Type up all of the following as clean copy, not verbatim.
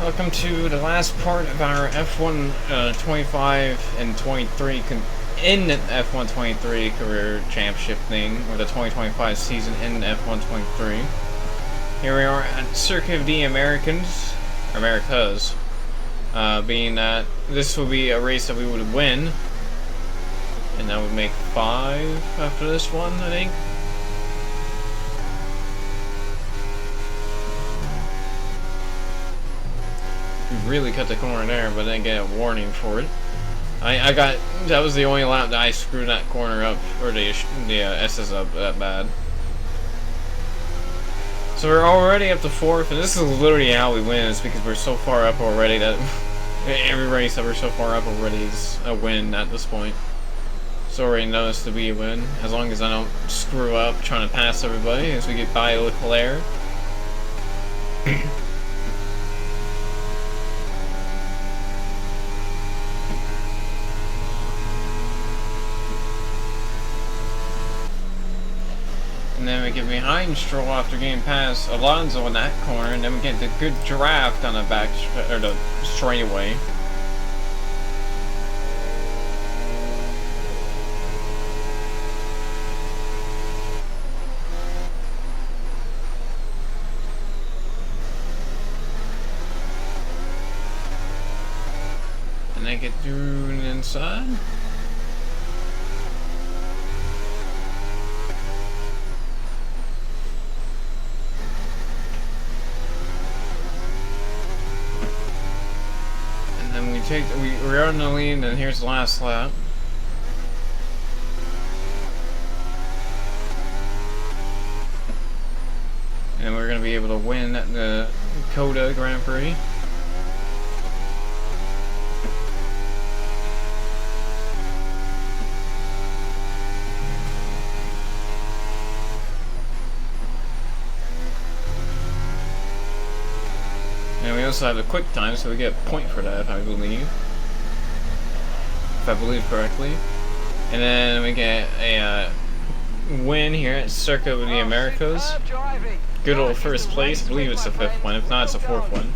welcome to the last part of our F1 25 and 23 in F1 23 career championship thing, or the 2025 season in F1 23. Here we are at Circuit of the Americans, Americas, being that this will be a race that we would win, and that would make 5 after this one, I think. Really cut the corner there, but didn't get a warning for it. That was the only lap that I screwed that corner up, or the S's up that bad. So we're already up to 4th, and this is literally how we win. It's because we're so far up already that every race that we're so far up already is a win at this point. So already know this to be a win, as long as I don't screw up trying to pass everybody as we get by Leclerc. And then we get behind Stroll after getting past Alonso in that corner, and then we get the good draft on the back, or the straightaway. And then get through the inside. We're on the lead, and here's the last lap. And we're going to be able to win the COTA Grand Prix. And we also have a quick time, so we get a point for that, I believe. If I believe correctly. And then we get a win here at Circuit of the Americas. Good old first place. I believe it's the 5th one. If not, it's the 4th one.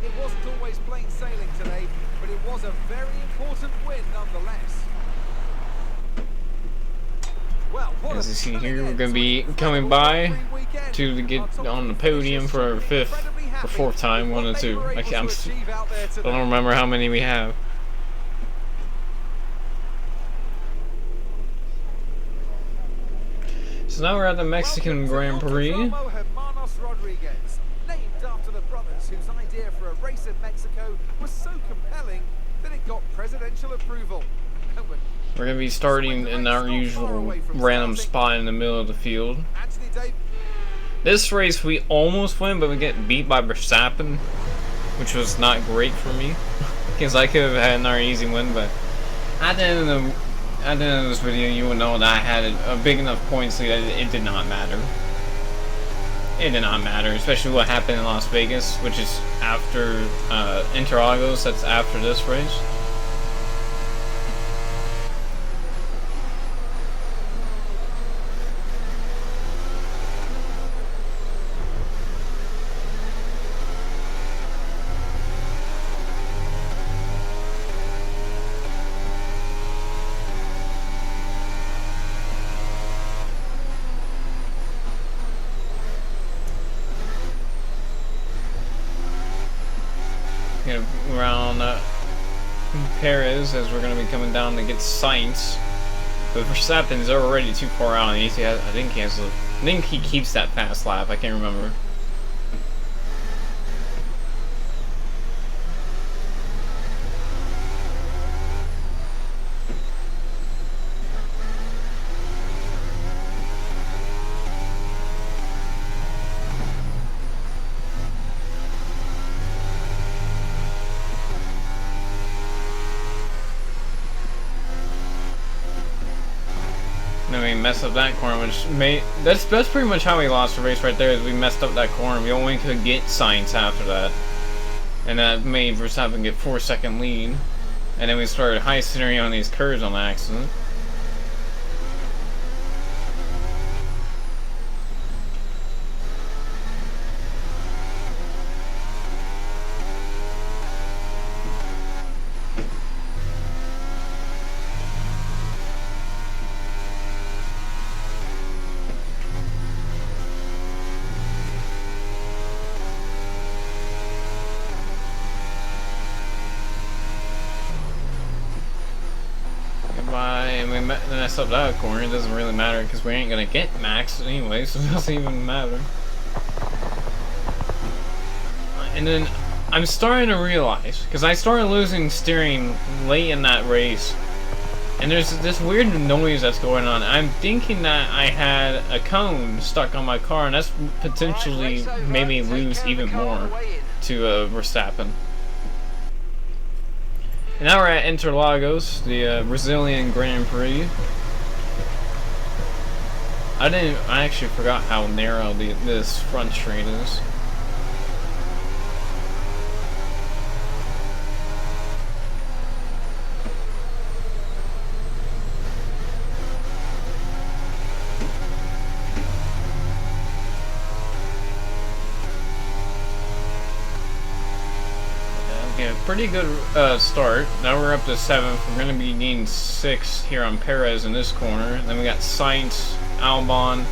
It wasn't always plain sailing today, but it was a very important win nonetheless. As you see here, we're going to be coming by to get on the podium for our 5th or 4th time, 1 or 2. I don't remember how many we have. So now we're at the Mexican Grand Prix. Named after the brothers whose idea for a race in Mexico was so compelling that it got presidential approval. We're going to be starting in our usual random spot in the middle of the field. This race we almost win, but we get beat by Verstappen, which was not great for me, because I could have had another easy win, but at the end of this video you will know that I had a big enough points lead that it did not matter. It did not matter, especially what happened in Las Vegas, which is after Interlagos, that's after this race. Around Perez, as we're going to be coming down to get Sainz, but Verstappen's already too far out. And I think he keeps that fast lap. I can't remember. Then we messed up that corner, which that's pretty much how we lost the race right there. Is we messed up that corner. We only could get Sainz after that, and that made Verstappen get 4-second lead. And then we started high centering on these curves on accident. by, and we mess up that corner. It doesn't really matter because we ain't gonna get max anyway, so it doesn't even matter. And then I'm starting to realize, because I started losing steering late in that race, and there's this weird noise that's going on. I'm thinking that I had a cone stuck on my car, and that's potentially made me lose even more to Verstappen. And now we're at Interlagos, the Brazilian Grand Prix. I actually forgot how narrow this front straight is. Yeah, pretty good start. Now we're up to 7th. We're going to be needing 6th here on Perez in this corner. Then we got Sainz, Albon,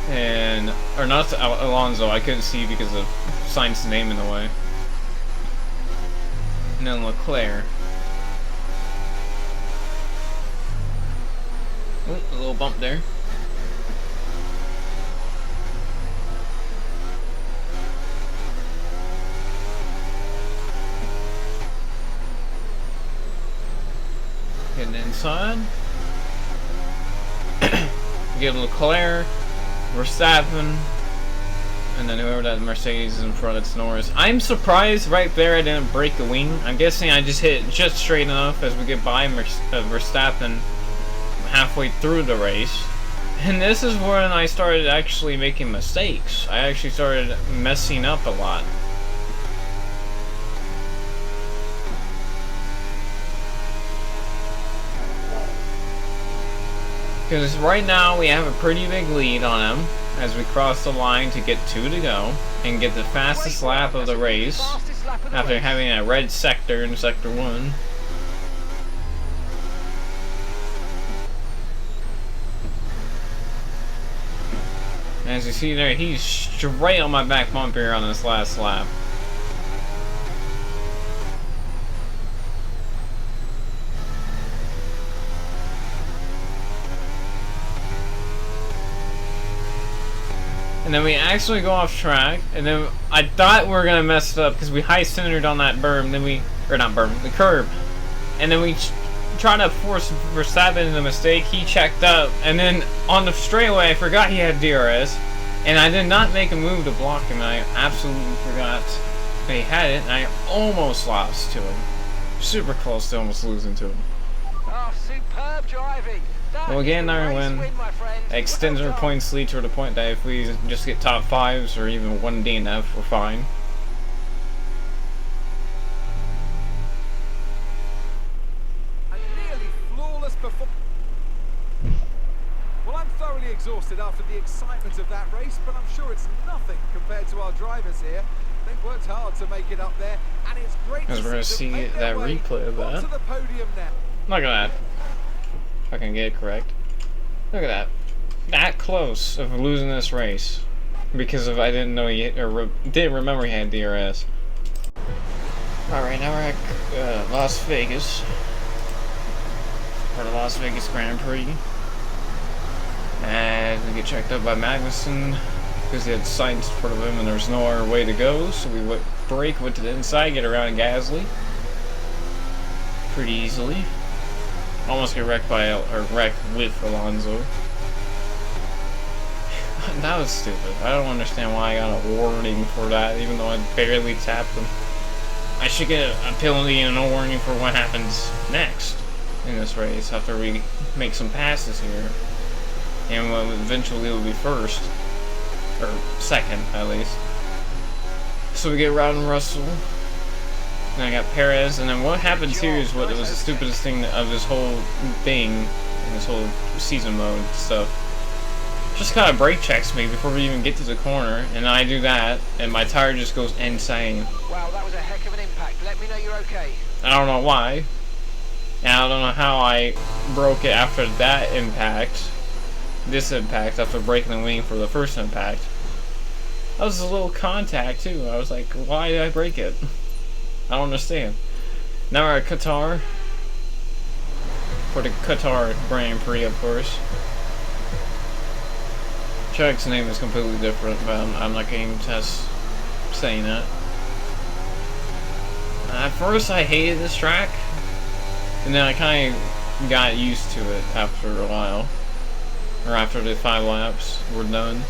and or not Alonso. I couldn't see because of Sainz's name in the way. And then Leclerc. Ooh, a little bump there. Getting inside. Get Leclerc, Verstappen, and then whoever that Mercedes is in front, it's Norris. I'm surprised right there I didn't break the wing. I'm guessing I just hit just straight enough as we get by Verstappen halfway through the race. And this is when I started actually making mistakes. I actually started messing up a lot. Because right now we have a pretty big lead on him as we cross the line to get 2 to go and get the fastest lap of the race after having a red sector in sector 1. As you see there, he's straight on my back bumper on this last lap. And then we actually go off track, and then I thought we were gonna mess it up because we high centered on that berm, then we, or not berm, the curb, and then we tried to force Verstappen into the mistake. He checked up, and then on the straightaway I forgot he had DRS, and I did not make a move to block him. I absolutely forgot that he had it, and I almost lost to him. Super close to almost losing to him. Oh, superb driving. Well, again, our win extends our points lead to the point that if we just get top 5s or even 1 DNF, we're fine. A nearly flawless performance. Well, I'm thoroughly exhausted after the excitement of that race, but I'm sure it's nothing compared to our drivers here. They've worked hard to make it up there, and it's great As we're gonna see that replay of that. To the podium now. Look at that. If I can get it correct. Look at that. That close of losing this race because of I didn't know he or didn't remember he had DRS. Alright, now we're at Las Vegas for the Las Vegas Grand Prix. And we get checked up by Magnussen because he had Sainz in front of him and there's no other way to go, so we went to the inside, get around Gasly pretty easily. Almost get wrecked by, or wrecked with Alonso. That was stupid. I don't understand why I got a warning for that, even though I barely tapped him. I should get a penalty and a warning for what happens next in this race after we make some passes here. And what eventually will be first. Or second, at least. So we get Rowden Russell. And I got Perez, and then what happens here is what was the stupidest thing of this whole thing, this whole season mode stuff. Just kind of brake checks me before we even get to the corner, and I do that, and my tire just goes insane. Wow, that was a heck of an impact. Let me know you're okay. I don't know why, and I don't know how I broke it after that impact, this impact, after breaking the wing for the first impact. That was a little contact too. I was like, why did I break it? I don't understand. Now we're at Qatar for the Qatar Grand Prix, of course. Track's name is completely different, but I'm not going to saying that. At first, I hated this track, and then I kind of got used to it after a while, or after the 5 laps were done.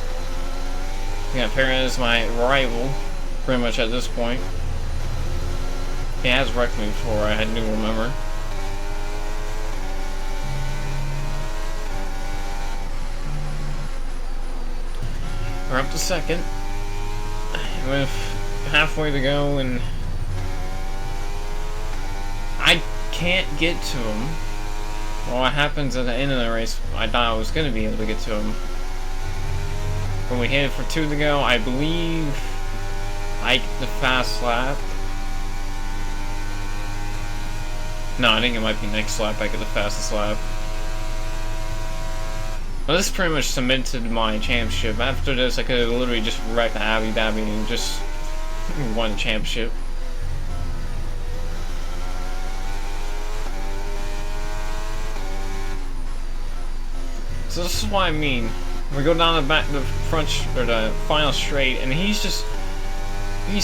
Yeah, Perez, my rival, pretty much at this point. He has wrecked me before, I do remember. We're up to second, with halfway to go, and I can't get to him. Well, what happens at the end of the race, I thought I was going to be able to get to him. When we hit it for 2 to go, I believe I get the fast lap. No, I think it might be next lap I get the fastest lap. Well, this pretty much cemented my championship. After this, I could have literally just wrecked Abu Dhabi and just won the championship. So this is what I mean. We go down the front, or the final straight, and he's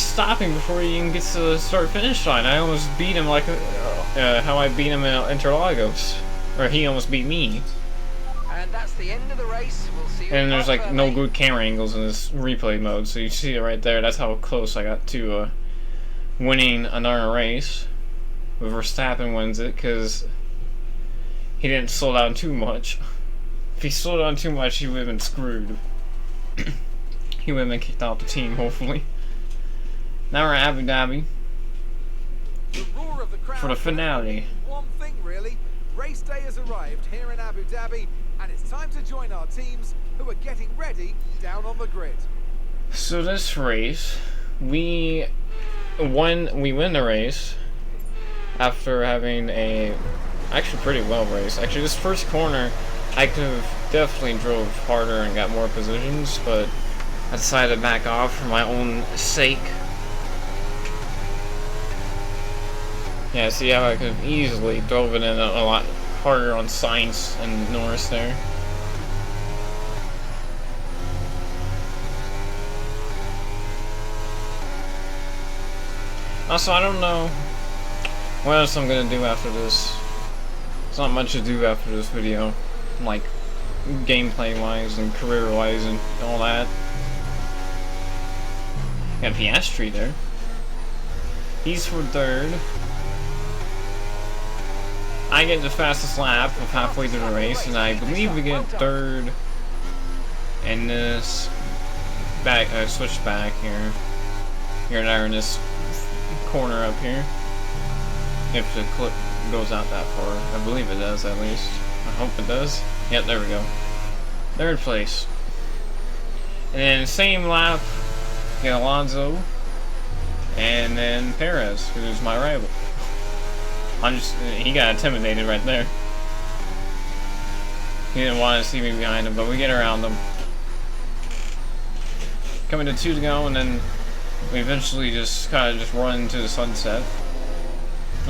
stopping before he even gets to the start-finish line. I almost beat him like how I beat him in Interlagos, or he almost beat me. And that's the end of the race. We'll see you. And there's like no good camera angles in this replay mode, so you see it right there. That's how close I got to winning another race. But Verstappen wins it because he didn't slow down too much. If he slowed down too much, he would have been screwed. He would have been kicked out the team, hopefully. Now we're at Abu Dhabi for the finale. One thing really, race day has arrived here in Abu Dhabi, and it's time to join our teams who are getting ready down on the grid. So this race, we win the race after having a actually pretty well race. Actually, this first corner I could have definitely drove harder and got more positions, but I decided to back off for my own sake. Yeah, see how I could have easily drove it in a lot harder on Sainz and Norris there. Also, I don't know what else I'm gonna do after this. There's not much to do after this video, like gameplay wise and career wise and all that. Got Piastri there. He's for third. I get the fastest lap of halfway through the race, and I believe we get third in this back switch back here. Here and there in this corner up here. If the clip goes out that far. I believe it does, at least. I hope it does. Yep, there we go. Third place. And then same lap, get Alonso, and then Perez, who's my rival. He got intimidated right there. He didn't want to see me behind him, but we get around him. Coming to 2 to go, and then we eventually just kind of just run into the sunset.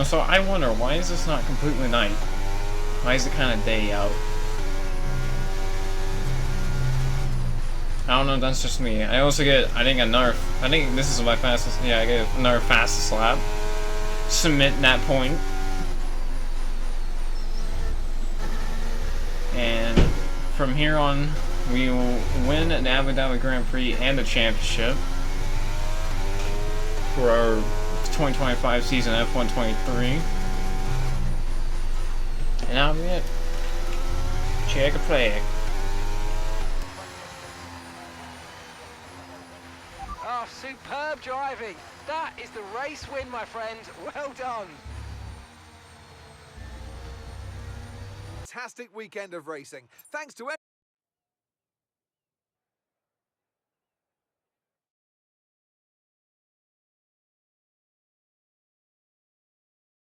So I wonder, why is this not completely night? Why is it kind of day out? I don't know, that's just me. I also get, I think this is my fastest, yeah, I get another fastest lap. Submit that point. And from here on, we will win an Abu Dhabi Grand Prix and the championship for our 2025 season F1 23. And that'll be it. Check a flag. Oh, superb driving. That is the race win, my friend. Well done. Fantastic weekend of racing. Thanks to